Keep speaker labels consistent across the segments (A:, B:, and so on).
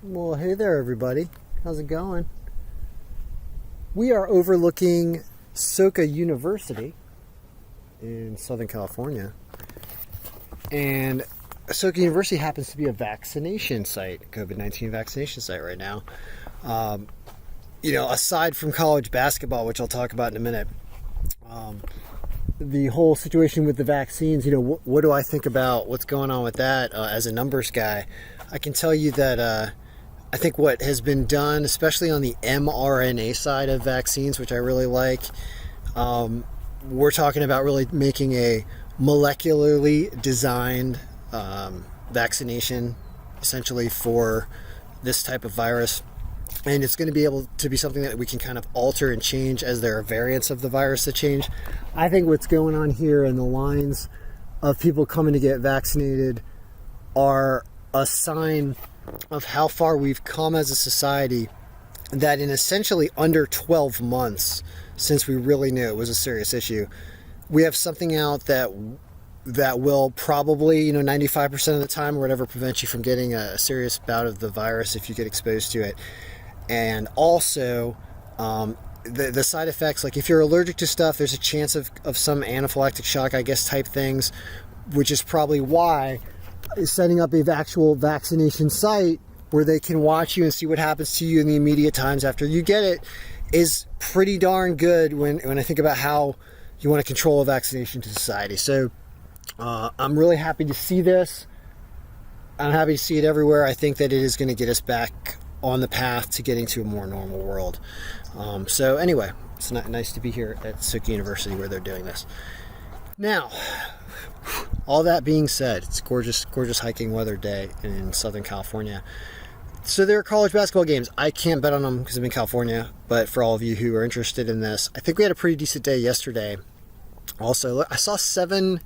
A: Well, hey there, everybody. How's it going? We are overlooking Soka University in Southern California. And Soka University happens to be a vaccination site, COVID-19 vaccination site right now. Aside from college basketball, which I'll talk about in a minute, the whole situation with the vaccines, what do I think about what's going on with that as a numbers guy? I can tell you that I think what has been done, especially on the mRNA side of vaccines, which I really like, we're talking about really making a molecularly designed vaccination essentially for this type of virus. And it's going to be able to be something that we can kind of alter and change as there are variants of the virus that change. I think what's going on here and the lines of people coming to get vaccinated are a sign of how far we've come as a society, that in essentially under 12 months since we really knew it was a serious issue, we have something out that will probably, 95% of the time or whatever, prevent you from getting a serious bout of the virus if you get exposed to it. And also the side effects, like if you're allergic to stuff, there's a chance of some anaphylactic shock, I guess, type things, which is probably why setting up a actual vaccination site where they can watch you and see what happens to you in the immediate times after you get it is pretty darn good when I think about how you want to control a vaccination to society. So I'm really happy to see this. I'm happy to see it everywhere. I think that it is going to get us back on the path to getting to a more normal world. So anyway, it's nice to be here at Soka University where they're doing this. Now, all that being said, it's a gorgeous hiking weather day in Southern California. So there are college basketball games. I can't bet on them because I'm in California, but for all of you who are interested in this, I think we had a pretty decent day yesterday. Also, I saw seven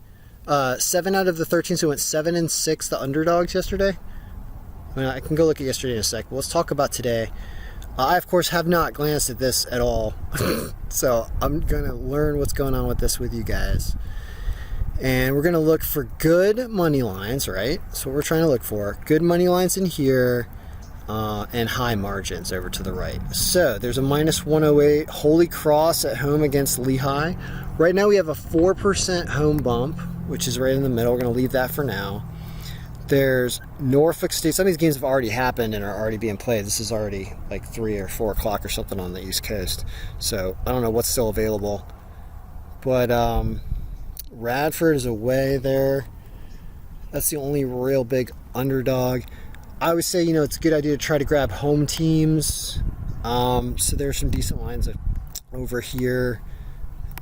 A: out of the 13, so it went 7-6, the underdogs yesterday. I can go look at yesterday in a sec, but let's talk about today. I, of course, have not glanced at this at all, so I'm going to learn what's going on with this with you guys. And we're going to look for good money lines, right? That's what we're trying to look for. Good money lines in here and high margins over to the right. So there's a -108 Holy Cross at home against Lehigh. Right now we have a 4% home bump, which is right in the middle. We're going to leave that for now. There's Norfolk State. Some of these games have already happened and are already being played. This is already like 3 or 4 o'clock or something on the East Coast. So I don't know what's still available. But Radford is away there. That's the only real big underdog. I would say, it's a good idea to try to grab home teams. So there's some decent lines over here.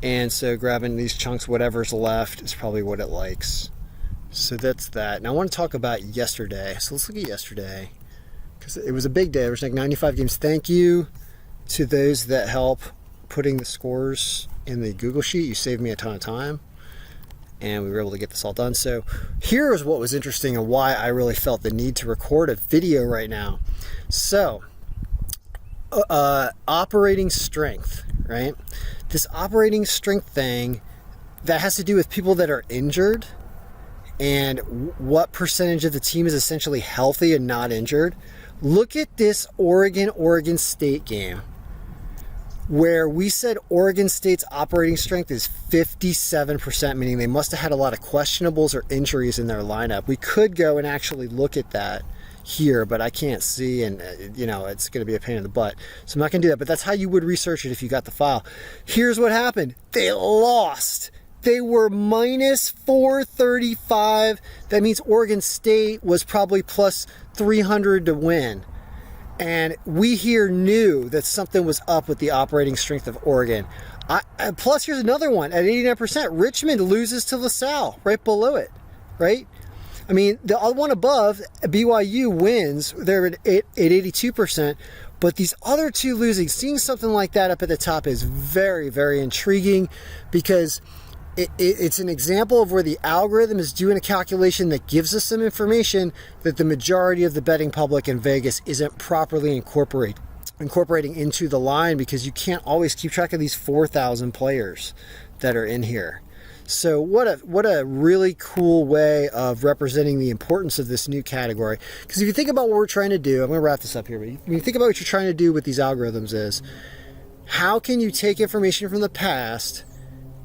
A: And so grabbing these chunks, whatever's left, is probably what it likes. So that's that. Now I want to talk about yesterday. So let's look at yesterday, because it was a big day. There was like 95 games. Thank you to those that help putting the scores in the Google Sheet. You saved me a ton of time, and we were able to get this all done. So here is what was interesting and why I really felt the need to record a video right now. So operating strength, right? This operating strength thing, that has to do with people that are injured and what percentage of the team is essentially healthy and not injured. Look at this Oregon State game, where we said Oregon State's operating strength is 57%, meaning they must have had a lot of questionables or injuries in their lineup. We could go and actually look at that here, but I can't see, and it's going to be a pain in the butt. So I'm not going to do that, but that's how you would research it if you got the file. Here's what happened. They lost. They were -435. That means Oregon State was probably plus 300 to win. And we here knew that something was up with the operating strength of Oregon. Plus, here's another one. At 89%, Richmond loses to LaSalle, right below it, right? I mean, the one above, BYU wins. They're at 82%. But these other two losing, seeing something like that up at the top is very, very intriguing, because it's an example of where the algorithm is doing a calculation that gives us some information that the majority of the betting public in Vegas isn't properly incorporating into the line, because you can't always keep track of these 4,000 players that are in here. So what a really cool way of representing the importance of this new category. Because if you think about what we're trying to do, I'm going to wrap this up here, but when you think about what you're trying to do with these algorithms is, how can you take information from the past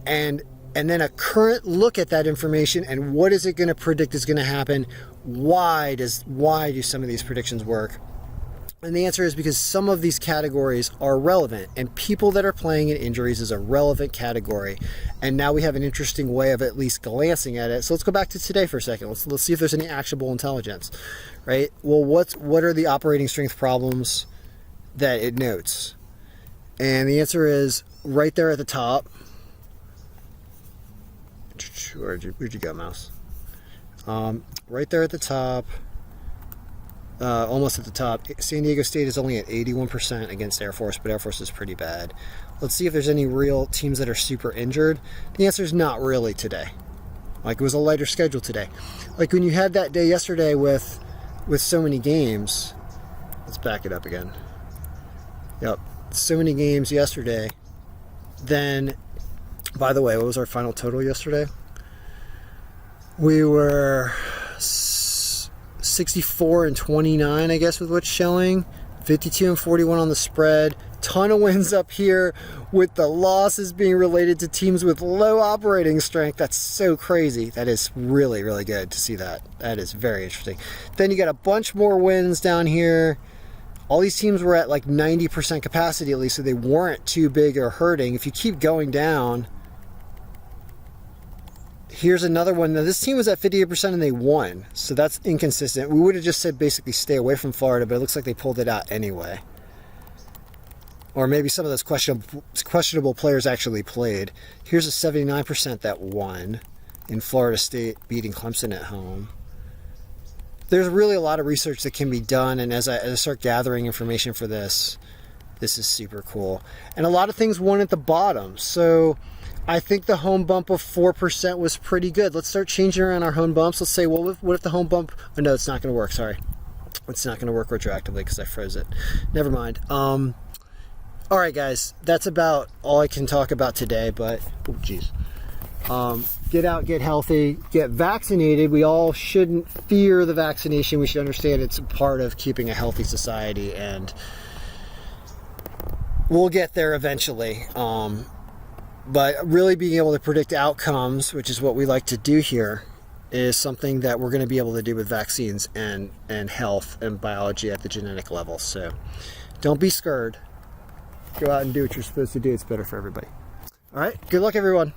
A: and then a current look at that information, and what is it going to predict is going to happen? Why do some of these predictions work? And the answer is because some of these categories are relevant, and people that are playing in injuries is a relevant category. And now we have an interesting way of at least glancing at it. So let's go back to today for a second. Let's see if there's any actionable intelligence, right? Well, what are the operating strength problems that it notes? And the answer is right there at the top. Where'd you go, mouse? Right there at the top. Almost at the top. San Diego State is only at 81% against Air Force, but Air Force is pretty bad. Let's see if there's any real teams that are super injured. The answer is not really today. Like, it was a lighter schedule today. Like when you had that day yesterday with so many games. Let's back it up again. Yep. So many games yesterday. Then, by the way, what was our final total yesterday? We were 64 and 29, I guess, with what's showing. 52 and 41 on the spread. Ton of wins up here, with the losses being related to teams with low operating strength. That's so crazy. That is really, really good to see that. That is very interesting. Then you got a bunch more wins down here. All these teams were at like 90% capacity at least, so they weren't too big or hurting. If you keep going down, here's another one. Now, this team was at 58% and they won, so that's inconsistent. We would have just said basically stay away from Florida, but it looks like they pulled it out anyway. Or maybe some of those questionable players actually played. Here's a 79% that won in Florida State beating Clemson at home. There's really a lot of research that can be done, and as I start gathering information for this is super cool. And a lot of things won at the bottom, so I think the home bump of 4% was pretty good. Let's start changing around our home bumps. Let's say, well, what if the home bump... Oh, no, it's not going to work. Sorry. It's not going to work retroactively because I froze it. Never mind. All right, guys. That's about all I can talk about today, but... Oh, geez. Get out, get healthy, get vaccinated. We all shouldn't fear the vaccination. We should understand it's a part of keeping a healthy society, and we'll get there eventually. But really being able to predict outcomes, which is what we like to do here, is something that we're going to be able to do with vaccines and health and biology at the genetic level. So don't be scared. Go out and do what you're supposed to do. It's better for everybody. All right. Good luck, everyone.